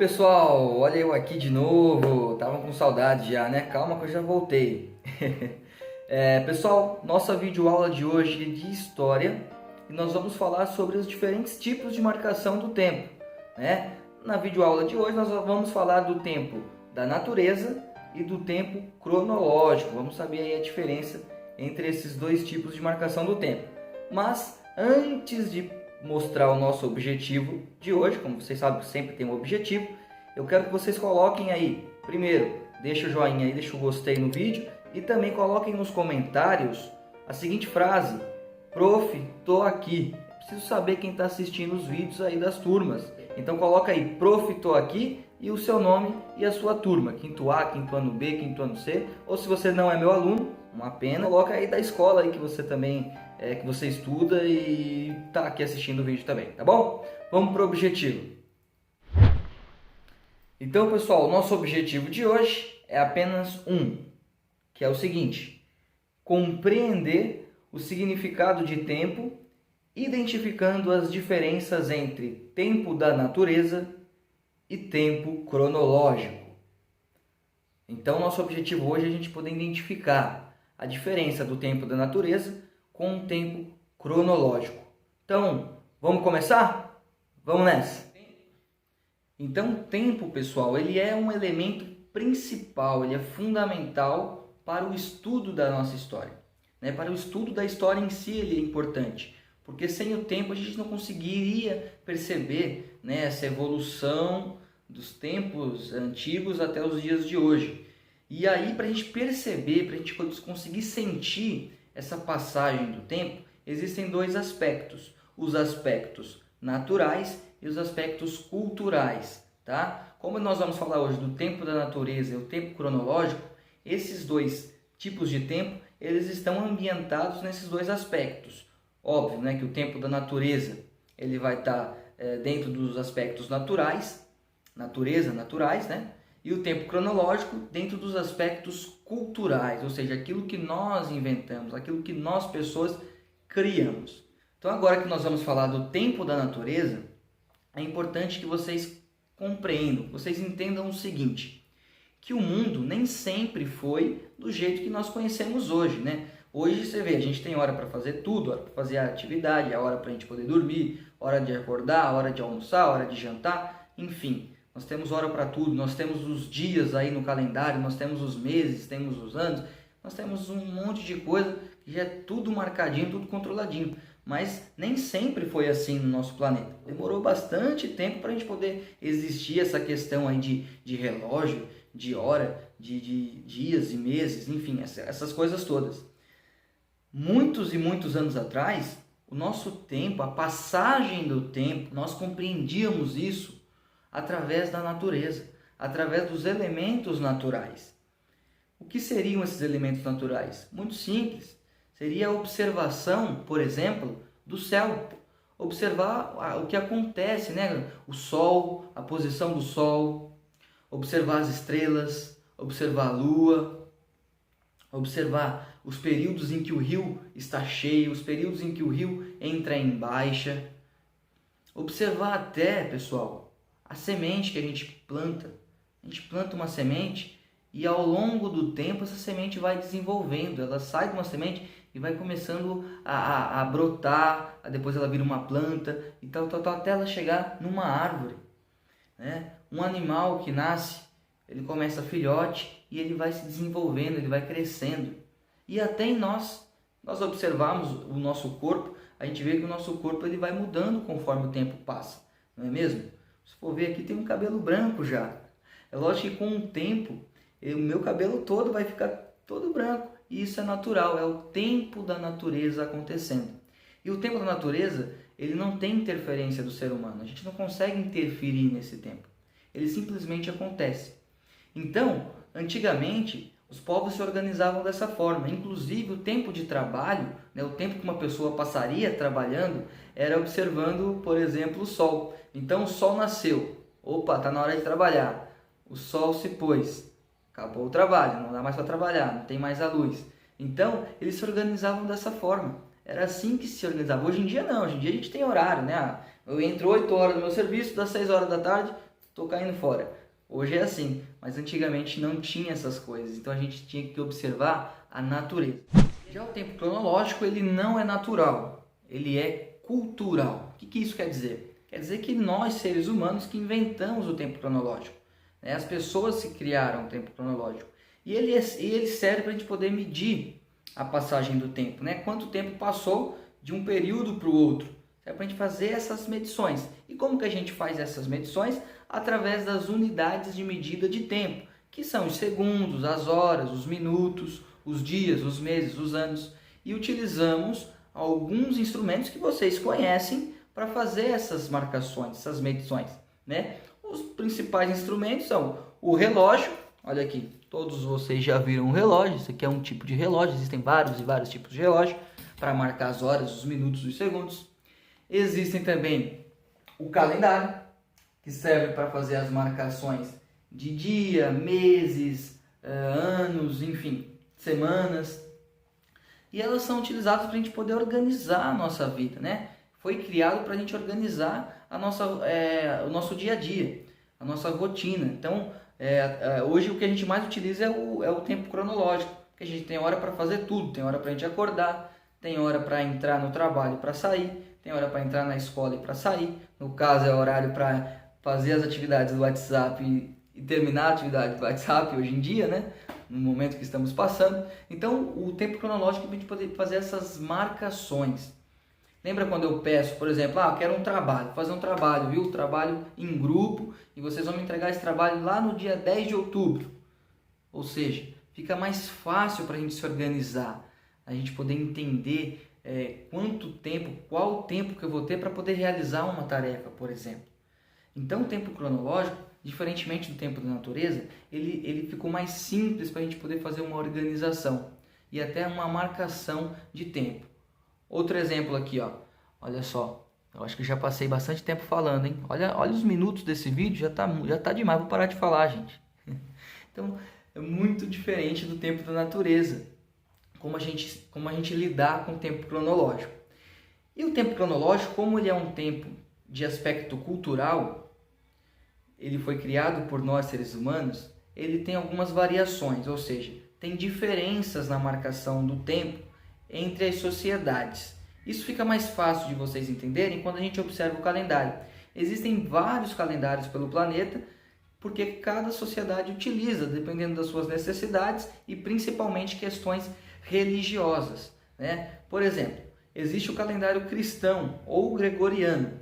Oi pessoal, olha eu aqui de novo, tava com saudade já, né? Calma que eu já voltei. Pessoal, nossa videoaula de hoje é de história e nós vamos falar sobre os diferentes tipos de marcação do tempo, né? Na videoaula de hoje nós vamos falar do tempo da natureza e do tempo cronológico. Vamos saber aí a diferença entre esses dois tipos de marcação do tempo. Mas antes de mostrar o nosso objetivo de hoje, como vocês sabem, sempre tem um objetivo, eu quero que vocês coloquem aí, primeiro, deixa o joinha aí, deixa o gostei no vídeo e também coloquem nos comentários a seguinte frase: Prof, tô aqui. Preciso saber quem está assistindo os vídeos aí das turmas. Então coloca aí, Prof, tô aqui, e o seu nome e a sua turma, quinto A, quinto ano B, quinto ano C, ou se você não é meu aluno, uma pena, coloca aí da escola aí que você também que você estuda e tá aqui assistindo o vídeo também, tá bom? Vamos para o objetivo. Então, pessoal, o nosso objetivo de hoje é apenas um, que é o seguinte: compreender o significado de tempo, identificando as diferenças entre tempo da natureza e tempo cronológico. Então, nosso objetivo hoje é a gente poder identificar a diferença do tempo da natureza com o tempo cronológico. Então, vamos começar? Vamos nessa! Então, o tempo, pessoal, ele é um elemento principal, ele é fundamental para o estudo da nossa história, né? Para o estudo da história em si, ele é importante, porque sem o tempo a gente não conseguiria perceber, né, essa evolução dos tempos antigos até os dias de hoje. E aí, para a gente perceber, para a gente conseguir sentir essa passagem do tempo, existem dois aspectos: os aspectos naturais e os aspectos culturais, tá? Como nós vamos falar hoje do tempo da natureza e o tempo cronológico, esses dois tipos de tempo, eles estão ambientados nesses dois aspectos. Óbvio, né, que o tempo da natureza, ele vai estar dentro dos aspectos naturais, naturais, né? E o tempo cronológico dentro dos aspectos culturais, ou seja, aquilo que nós inventamos, aquilo que nós pessoas criamos. Então, agora que nós vamos falar do tempo da natureza, é importante que vocês compreendam, vocês entendam o seguinte: que o mundo nem sempre foi do jeito que nós conhecemos hoje, né? Hoje você vê, a gente tem hora para fazer tudo, hora para fazer a atividade, a hora para a gente poder dormir, hora de acordar, hora de almoçar, hora de jantar, enfim. Nós temos hora para tudo, nós temos os dias aí no calendário, nós temos os meses, temos os anos, nós temos um monte de coisa que já é tudo marcadinho, tudo controladinho. Mas nem sempre foi assim no nosso planeta. Demorou bastante tempo para a gente poder existir essa questão aí de relógio, de hora, de dias e meses, enfim, essas coisas todas. Muitos e muitos anos atrás, o nosso tempo, a passagem do tempo, nós compreendíamos isso através da natureza, através dos elementos naturais. O que seriam esses elementos naturais? Muito simples. Seria a observação, por exemplo, do céu. Observar o que acontece, né? O sol, a posição do sol, observar as estrelas, observar a lua, observar os períodos em que o rio está cheio, os períodos em que o rio entra em baixa. Observar até, pessoal, a semente que a gente planta. A gente planta uma semente e ao longo do tempo essa semente vai desenvolvendo. Ela sai de uma semente e vai começando a brotar, depois ela vira uma planta e tal, até ela chegar numa árvore, né? Um animal que nasce, ele começa filhote e ele vai se desenvolvendo, ele vai crescendo. E até em nós observamos o nosso corpo, a gente vê que o nosso corpo ele vai mudando conforme o tempo passa, não é mesmo? Se for ver aqui, tem um cabelo branco já. É lógico que com o tempo, o meu cabelo todo vai ficar todo branco. E isso é natural, é o tempo da natureza acontecendo. E o tempo da natureza, ele não tem interferência do ser humano. A gente não consegue interferir nesse tempo. Ele simplesmente acontece. Então, antigamente, os povos se organizavam dessa forma. Inclusive, o tempo de trabalho, né, o tempo que uma pessoa passaria trabalhando, era observando, por exemplo, o sol. Então, o sol nasceu. Opa, está na hora de trabalhar. O sol se pôs. Acabou o trabalho, não dá mais para trabalhar, não tem mais a luz. Então, eles se organizavam dessa forma. Era assim que se organizava. Hoje em dia não, hoje em dia a gente tem horário, né? Eu entro 8 horas no meu serviço, das 6 horas da tarde, tô caindo fora. Hoje é assim, mas antigamente não tinha essas coisas, então a gente tinha que observar a natureza. Já o tempo cronológico, ele não é natural, ele é cultural. O que isso quer dizer? Quer dizer que nós, seres humanos, que inventamos o tempo cronológico. Né? As pessoas que criaram o tempo cronológico. E ele serve para a gente poder medir a passagem do tempo. Né? Quanto tempo passou de um período para o outro. Serve para a gente fazer essas medições. E como que a gente faz essas medições? Através das unidades de medida de tempo, que são os segundos, as horas, os minutos, os dias, os meses, os anos. E utilizamos alguns instrumentos que vocês conhecem para fazer essas marcações, essas medições, né? Os principais instrumentos são o relógio. Olha aqui, todos vocês já viram um relógio. Isso aqui é um tipo de relógio. Existem vários e vários tipos de relógio para marcar as horas, os minutos, os segundos. Existem também o calendário, que serve para fazer as marcações de dia, meses, anos, enfim, semanas. E elas são utilizadas para a gente poder organizar a nossa vida, né? Foi criado para a gente organizar o nosso dia a dia, a nossa rotina. Então, hoje o que a gente mais utiliza é o tempo cronológico, porque a gente tem hora para fazer tudo, tem hora para a gente acordar, tem hora para entrar no trabalho e para sair, tem hora para entrar na escola e para sair. No caso, é horário para fazer as atividades do WhatsApp e terminar a atividade do WhatsApp hoje em dia, né? No momento que estamos passando. Então, o tempo cronológico é para a gente poder fazer essas marcações. Lembra quando eu peço, por exemplo, eu quero um trabalho, fazer um trabalho, viu? Trabalho em grupo, e vocês vão me entregar esse trabalho lá no dia 10 de outubro. Ou seja, fica mais fácil para a gente se organizar, a gente poder entender quanto tempo, qual o tempo que eu vou ter para poder realizar uma tarefa, por exemplo. Então, o tempo cronológico, diferentemente do tempo da natureza, ele ficou mais simples para a gente poder fazer uma organização e até uma marcação de tempo. Outro exemplo aqui, ó. Olha só, eu acho que já passei bastante tempo falando, hein? Olha os minutos desse vídeo, já tá demais, vou parar de falar, gente. Então, é muito diferente do tempo da natureza, como a gente lidar com o tempo cronológico. E o tempo cronológico, como ele é um tempo de aspecto cultural, ele foi criado por nós seres humanos, ele tem algumas variações, ou seja, tem diferenças na marcação do tempo entre as sociedades. Isso fica mais fácil de vocês entenderem quando a gente observa o calendário. Existem vários calendários pelo planeta, porque cada sociedade utiliza, dependendo das suas necessidades e principalmente questões religiosas, né? Por exemplo, existe o calendário cristão ou gregoriano.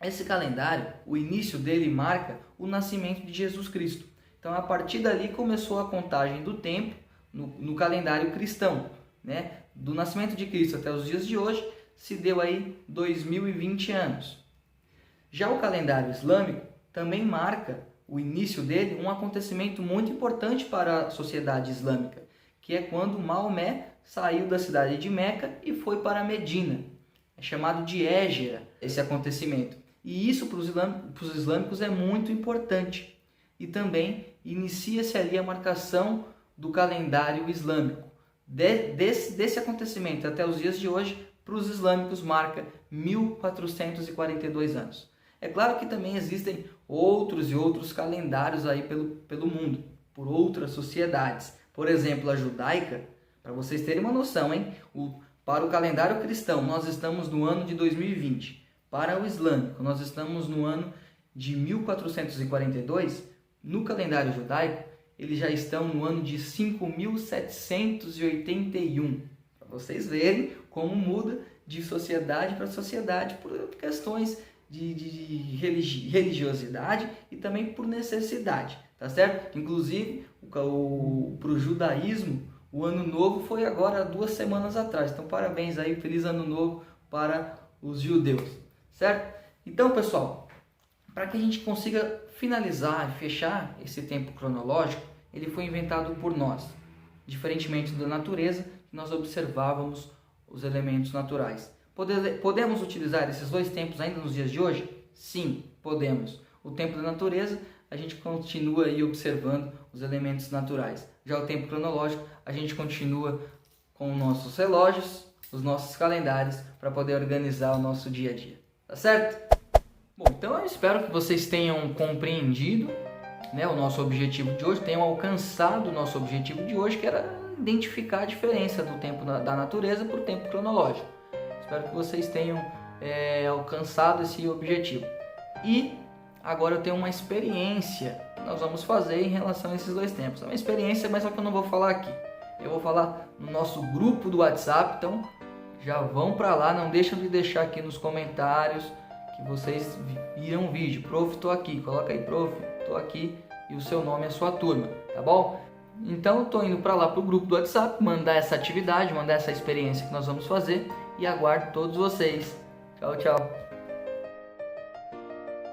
Esse calendário, o início dele marca o nascimento de Jesus Cristo. Então, a partir dali começou a contagem do tempo no calendário cristão, né? Do nascimento de Cristo até os dias de hoje, se deu aí 2020 anos. Já o calendário islâmico também marca o início dele um acontecimento muito importante para a sociedade islâmica, que é quando Maomé saiu da cidade de Meca e foi para Medina. É chamado de Hégira esse acontecimento. E isso para os islâmicos é muito importante. E também inicia-se ali a marcação do calendário islâmico. Desse acontecimento até os dias de hoje, para os islâmicos marca 1442 anos. É claro que também existem outros e outros calendários aí pelo mundo, por outras sociedades. Por exemplo, a judaica, para vocês terem uma noção, hein? Para o calendário cristão, nós estamos no ano de 2020. Para o islâmico, nós estamos no ano de 1442. No calendário judaico, eles já estão no ano de 5.781. Para vocês verem como muda de sociedade para sociedade por questões de religiosidade e também por necessidade, tá certo? Inclusive, para o judaísmo, o ano novo foi agora 2 semanas atrás. Então, parabéns aí, feliz ano novo para os judeus, certo? Então, pessoal, para que a gente consiga finalizar e fechar esse tempo cronológico, ele foi inventado por nós, diferentemente da natureza, que nós observávamos os elementos naturais. Podemos utilizar esses 2 tempos ainda nos dias de hoje? Sim, podemos. O tempo da natureza, a gente continua aí observando os elementos naturais. Já o tempo cronológico, a gente continua com os nossos relógios, os nossos calendários, para poder organizar o nosso dia a dia. Tá certo? Bom, então eu espero que vocês tenham compreendido, né, o nosso objetivo de hoje, tenham alcançado o nosso objetivo de hoje, que era identificar a diferença do tempo da natureza por tempo cronológico. Espero que vocês tenham alcançado esse objetivo. E agora eu tenho uma experiência que nós vamos fazer em relação a esses dois tempos. É uma experiência, mas só que eu não vou falar aqui. Eu vou falar no nosso grupo do WhatsApp, então já vão para lá, não deixam de deixar aqui nos comentários que vocês viram o vídeo. Prof, tô aqui, coloca aí, prof, tô aqui, e o seu nome e a sua turma, tá bom? Então eu tô indo para lá pro grupo do WhatsApp, mandar essa atividade, mandar essa experiência que nós vamos fazer, e aguardo todos vocês. Tchau, tchau.